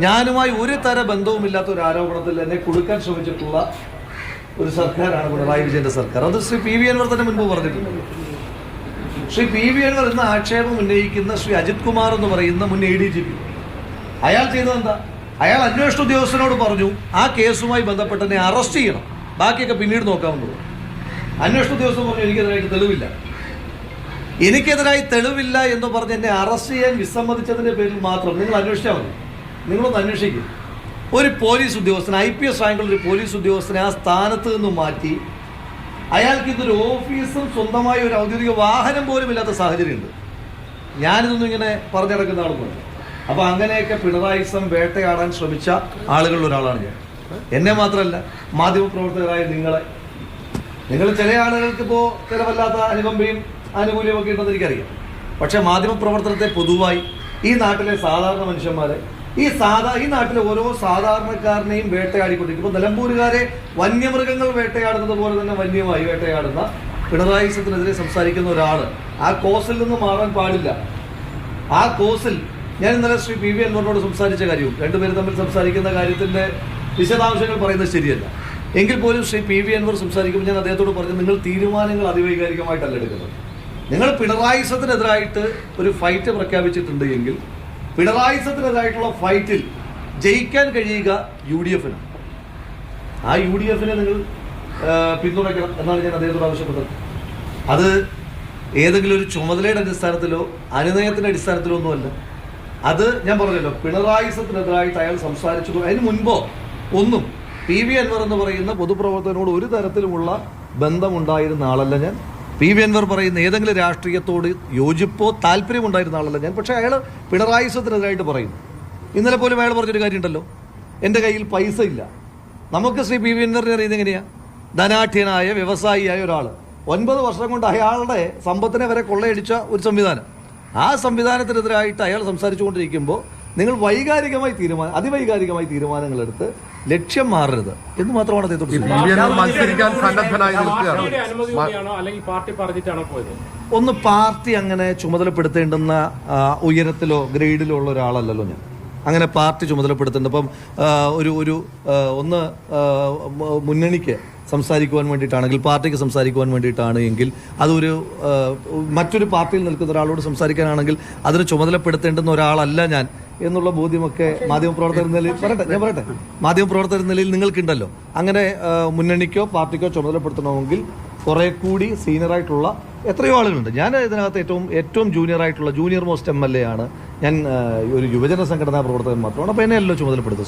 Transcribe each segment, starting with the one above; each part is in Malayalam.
ഞാനുമായി ഒരു തര ബന്ധവുമില്ലാത്ത ഒരു ആരോപണത്തിൽ എന്നെ കൊടുക്കാൻ ശ്രമിച്ചിട്ടുള്ള ഒരു സർക്കാരാണ് പിണറായി വിജയന്റെ സർക്കാർ. അത് ശ്രീ പി വി അൻവർ തന്നെ മുൻപ് പറഞ്ഞിട്ടുണ്ട്. ശ്രീ പി വി അൻവർ ഇന്ന് ആക്ഷേപം ഉന്നയിക്കുന്ന ശ്രീ അജിത് കുമാർ എന്ന് പറയുന്ന മുൻ ADGP, അയാൾ ചെയ്തത് എന്താ? അയാൾ അന്വേഷണ ഉദ്യോഗസ്ഥനോട് പറഞ്ഞു ആ കേസുമായി ബന്ധപ്പെട്ട് എന്നെ അറസ്റ്റ് ചെയ്യണം, ബാക്കിയൊക്കെ പിന്നീട് നോക്കാവുന്നത്. അന്വേഷണ ഉദ്യോഗസ്ഥൻ പറഞ്ഞു എനിക്കെതിരായിട്ട് തെളിവില്ല. എനിക്കെതിരായി തെളിവില്ല എന്ന് പറഞ്ഞ് എന്നെ അറസ്റ്റ് ചെയ്യാൻ വിസമ്മതിച്ചതിൻ്റെ പേരിൽ മാത്രം നിങ്ങൾ അന്വേഷിച്ചാൽ മതി. നിങ്ങളൊന്ന് അന്വേഷിക്കും. ഒരു പോലീസ് ഉദ്യോഗസ്ഥൻ, IPS റാങ്കുള്ള ഒരു പോലീസ് ഉദ്യോഗസ്ഥനെ ആ സ്ഥാനത്ത് നിന്ന് മാറ്റി അയാൾക്ക് ഇതൊരു ഓഫീസും സ്വന്തമായ ഒരു ഔദ്യോഗിക വാഹനം പോലും ഇല്ലാത്ത സാഹചര്യമുണ്ട്. ഞാനിതൊന്നും ഇങ്ങനെ പറഞ്ഞു നടക്കുന്ന ആളൊന്നുമല്ല. അപ്പോൾ അങ്ങനെയൊക്കെ പിണറായിസം വേട്ടയാടാൻ ശ്രമിച്ച ആളുകളിൽ ഒരാളാണ് ഞാൻ. എന്നെ മാത്രമല്ല, മാധ്യമപ്രവർത്തകരായ നിങ്ങൾ ചില ആളുകൾക്ക് ഇപ്പോൾ ചില വല്ലാത്ത അനുകമ്പയും ആനുകൂല്യമൊക്കെ ഉണ്ടെന്ന് എനിക്കറിയാം. പക്ഷേ മാധ്യമപ്രവർത്തനത്തെ പൊതുവായി ഈ നാട്ടിലെ സാധാരണ മനുഷ്യന്മാരെ ഈ നാട്ടിലെ ഓരോ സാധാരണക്കാരനെയും വേട്ടയാടിക്കൊണ്ടിരിക്കും. ഇപ്പോൾ നിലമ്പൂരുകാരെ വന്യമൃഗങ്ങൾ വേട്ടയാടുന്നത് പോലെ തന്നെ വന്യമായി വേട്ടയാടുന്ന പിണറായിസത്തിനെതിരെ സംസാരിക്കുന്ന ഒരാൾ ആ കോസിൽ നിന്ന് മാറാൻ പാടില്ല. ആ കോസിൽ ഞാൻ ഇന്നലെ ശ്രീ പി വി അൻവറിനോട് സംസാരിച്ച കാര്യവും രണ്ടുപേരും തമ്മിൽ സംസാരിക്കുന്ന കാര്യത്തിൻ്റെ വിശദാംശങ്ങൾ പറയുന്നത് ശരിയല്ല. എങ്കിൽ പോലും ശ്രീ പി വി അൻവർ സംസാരിക്കുമ്പോൾ ഞാൻ അദ്ദേഹത്തോട് പറഞ്ഞു, നിങ്ങൾ തീരുമാനങ്ങൾ അതിവൈകാരികമായിട്ടല്ല എടുക്കുന്നത്. നിങ്ങൾ പിണറായിസത്തിനെതിരായിട്ട് ഒരു ഫൈറ്റ് പ്രഖ്യാപിച്ചിട്ടുണ്ട് എങ്കിൽ പിണറായിസത്തിനെതിരായിട്ടുള്ള ഫൈറ്റിൽ ജയിക്കാൻ കഴിയുക UDF-ന്. ആ UDF-നെ നിങ്ങൾ പിന്തുണയ്ക്കണം എന്നാണ് ഞാൻ അദ്ദേഹത്തോട് ആവശ്യപ്പെട്ടത്. അത് ഏതെങ്കിലും ഒരു ചുമതലയുടെ അടിസ്ഥാനത്തിലോ അനുനയത്തിൻ്റെ അടിസ്ഥാനത്തിലോ ഒന്നുമല്ല. അത് ഞാൻ പറഞ്ഞല്ലോ, പിണറായിസത്തിനെതിരായിട്ട് അയാൾ സംസാരിച്ചു. അതിന് മുൻപോ ഒന്നും പി വി അൻവർ എന്ന് പറയുന്ന പൊതുപ്രവർത്തകനോട് ഒരു തരത്തിലുമുള്ള ബന്ധമുണ്ടായിരുന്ന ആളല്ല ഞാൻ. പി വി അൻവർ പറയുന്ന ഏതെങ്കിലും രാഷ്ട്രീയത്തോട് യോജിപ്പോ താല്പര്യമുണ്ടായിരുന്ന ആളല്ല ഞാൻ. പക്ഷേ അയാൾ പിണറായിസത്തിനെതിരായിട്ട് പറയുന്നു. ഇന്നലെ പോലും അയാൾ പറഞ്ഞൊരു കാര്യമുണ്ടല്ലോ, എൻ്റെ കയ്യിൽ പൈസ ഇല്ല. നമുക്ക് ശ്രീ പി വി അൻവറിനെ അറിയുന്നത് എങ്ങനെയാണ്? ധനാഢ്യനായ വ്യവസായിയായ ഒരാൾ 9 വർഷം കൊണ്ട് അയാളുടെ സമ്പത്തിനെ വരെ കൊള്ളയടിച്ച ഒരു സംവിധാനം. ആ സംവിധാനത്തിനെതിരായിട്ട് അയാൾ സംസാരിച്ചുകൊണ്ടിരിക്കുമ്പോൾ നിങ്ങൾ അതിവൈകാരികമായി തീരുമാനങ്ങളെടുത്ത് ലക്ഷ്യം മാറരുത് എന്ന് മാത്രമാണ് അദ്ദേഹത്തോട്. ഒന്ന് പാർട്ടി അങ്ങനെ ചുമതലപ്പെടുത്തേണ്ടുന്ന ഉയരത്തിലോ ഗ്രേഡിലോ ഉള്ള ഒരാളല്ലല്ലോ ഞാൻ. അങ്ങനെ പാർട്ടി ചുമതലപ്പെടുത്തേണ്ട ഇപ്പം ഒന്ന് മുന്നണിക്ക് സംസാരിക്കുവാൻ വേണ്ടിയിട്ടാണെങ്കിൽ, പാർട്ടിക്ക് സംസാരിക്കുവാൻ വേണ്ടിയിട്ടാണ് എങ്കിൽ, അതൊരു മറ്റൊരു പാർട്ടിയിൽ നിൽക്കുന്ന ഒരാളോട് സംസാരിക്കാനാണെങ്കിൽ അതിന് ചുമതലപ്പെടുത്തേണ്ടുന്ന ഒരാളല്ല ഞാൻ എന്നുള്ള ബോധ്യമൊക്കെ മാധ്യമപ്രവർത്തകർ നിലയിൽ നിങ്ങൾക്കുണ്ടല്ലോ. അങ്ങനെ മുന്നണിക്കോ പാർട്ടിക്കോ ചുമതലപ്പെടുത്തണമെങ്കിൽ കുറെ കൂടി സീനിയറായിട്ടുള്ള എത്രയോ ആളുകളുണ്ട്. ഞാൻ ഇതിനകത്ത് ഏറ്റവും ജൂനിയർ മോസ്റ്റ് MLA ആണ് ഞാൻ. ഒരു യുവജന സംഘടനാ പ്രവർത്തകൻ മാത്രമാണ്. അപ്പൊ എന്നെ എല്ലാം ചുമതലപ്പെടുത്തും.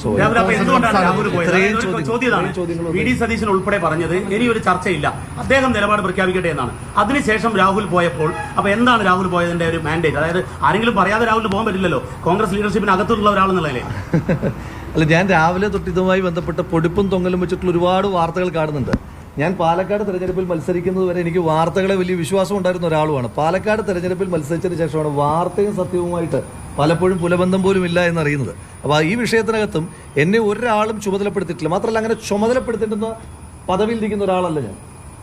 VD സതീശൻ ഉൾപ്പെടെ പറഞ്ഞത് ഇനി ഒരു ചർച്ചയില്ല, അദ്ദേഹം നിലപാട് പ്രഖ്യാപിക്കട്ടെ എന്നാണ്. അതിനുശേഷം രാഹുൽ പോയപ്പോൾ അപ്പൊ എന്താണ് രാഹുൽ പോയതിന്റെ ഒരു മാൻഡേറ്റ്? അതായത് ആരെങ്കിലും പറയാതെ രാഹുലിന് പോകാൻ പറ്റില്ലല്ലോ, കോൺഗ്രസ് ലീഡർഷിപ്പിന് അകത്തുള്ള ഒരാളെന്നുള്ളതല്ലേ? അല്ല, ഞാൻ രാവിലെ തൊട്ട് ഇതുമായി ബന്ധപ്പെട്ട പൊടിപ്പും തൊങ്ങലും വെച്ചിട്ടുള്ള ഒരുപാട് വാർത്തകൾ കാണുന്നുണ്ട്. ഞാൻ പാലക്കാട് തെരഞ്ഞെടുപ്പിൽ മത്സരിക്കുന്നത് വരെ എനിക്ക് വാർത്തകളെ വലിയ വിശ്വാസം ഉണ്ടായിരുന്ന ഒരാളുമാണ്. പാലക്കാട് തെരഞ്ഞെടുപ്പിൽ മത്സരിച്ചതിന് ശേഷമാണ് വാർത്തയും സത്യവുമായിട്ട് പലപ്പോഴും പുലബന്ധം പോലും ഇല്ല എന്നറിയുന്നത്. അപ്പോൾ ഈ വിഷയത്തിനകത്തും എന്നെ ഒരാളും ചുമതലപ്പെടുത്തിയിട്ടില്ല. മാത്രമല്ല, അങ്ങനെ ചുമതലപ്പെടുത്തേണ്ടുന്ന പദവിയിലിരിക്കുന്ന ഒരാളല്ല ഞാൻ.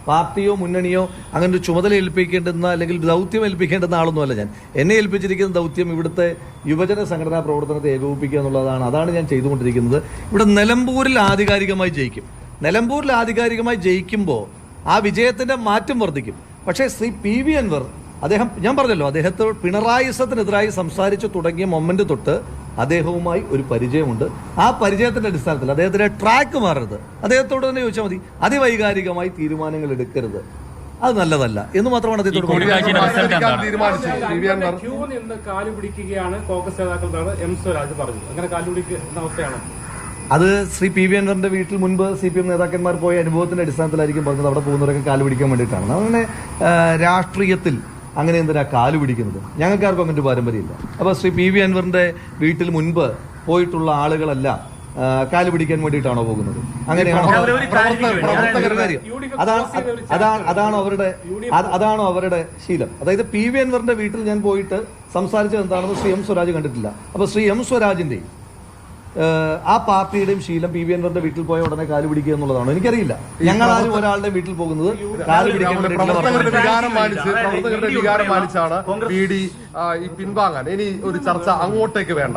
പാർട്ടിയോ മുന്നണിയോ അങ്ങനെ ഒരു ചുമതല ഏൽപ്പിക്കേണ്ടുന്ന അല്ലെങ്കിൽ ദൗത്യം ഏൽപ്പിക്കേണ്ടുന്ന ആളൊന്നുമല്ല ഞാൻ. എന്നെ ഏൽപ്പിച്ചിരിക്കുന്ന ദൗത്യം ഇവിടുത്തെ യുവജന സംഘടനാ പ്രവർത്തനത്തെ ഏകോപിപ്പിക്കുക എന്നുള്ളതാണ്. അതാണ് ഞാൻ ചെയ്തുകൊണ്ടിരിക്കുന്നത്. ഇവിടെ നിലമ്പൂരിൽ ആധികാരികമായി ജയിക്കുമ്പോൾ ആ വിജയത്തിന്റെ മാറ്റം വർദ്ധിക്കും. പക്ഷേ ശ്രീ പി വി അൻവർ ഞാൻ പറഞ്ഞല്ലോ, അദ്ദേഹത്തോട് പിണറായിസത്തിനെതിരായി സംസാരിച്ചു തുടങ്ങിയ മൊമെന്റ് തൊട്ട് അദ്ദേഹവുമായി ഒരു പരിചയമുണ്ട്. ആ പരിചയത്തിന്റെ അടിസ്ഥാനത്തിൽ അദ്ദേഹത്തിന്റെ ട്രാക്ക് മാറരുത്. അദ്ദേഹത്തോട് തന്നെ ചോദിച്ചാൽ മതി. അതിവൈകാരികമായി തീരുമാനങ്ങൾ എടുക്കരുത്, അത് നല്ലതല്ല എന്ന് മാത്രമാണ് അദ്ദേഹത്തോട്. കാലുപിടിക്കുകയാണ് കോൺഗ്രസ് നേതാക്കൾ M സ്വരാജ് പറഞ്ഞു. അങ്ങനെ കാലുപിടിക്കുന്ന അവസ്ഥയാണ്. അത് ശ്രീ പി വി അൻവറിന്റെ വീട്ടിൽ മുൻപ് CPM നേതാക്കന്മാർ പോയ അനുഭവത്തിന്റെ അടിസ്ഥാനത്തിലായിരിക്കും പറഞ്ഞത്. അവിടെ പോകുന്നവരൊക്കെ കാല് പിടിക്കാൻ വേണ്ടിയിട്ടാണ്. അങ്ങനെ രാഷ്ട്രീയത്തിൽ അങ്ങനെ എന്തിനാ കാല് പിടിക്കുന്നത്? ഞങ്ങൾക്കാർക്കും അങ്ങനെ ഒരു പാരമ്പര്യമില്ല. അപ്പോൾ ശ്രീ പി വി അൻവറിന്റെ വീട്ടിൽ മുൻപ് പോയിട്ടുള്ള ആളുകളല്ല കാല് പിടിക്കാൻ വേണ്ടിയിട്ടാണോ പോകുന്നത്? അങ്ങനെയാണോ? അതാണോ അവരുടെ ശീലം? അതായത് പി വി അൻവറിന്റെ വീട്ടിൽ ഞാൻ പോയിട്ട് സംസാരിച്ചത് എന്താണെന്ന് ശ്രീ M സ്വരാജ് കണ്ടിട്ടില്ല. അപ്പോൾ ശ്രീ M സ്വരാജിന്റെ ആ പാർട്ടിയുടെയും ശീലം പി വി അൻവറിന്റെ വീട്ടിൽ പോയ ഉടനെ കാല് പിടിക്കുക എന്നുള്ളതാണോ? എനിക്കറിയില്ല. ഞങ്ങളാരും ഒരാളുടെ വീട്ടിൽ പോകുന്നത് കാല് പിടിക്കാൻ വികാരം മാനിച്ചാണ് VD പിൻവാങ്ങാൻ. ഇനി ഒരു ചർച്ച അങ്ങോട്ടേക്ക് വേണ്ട.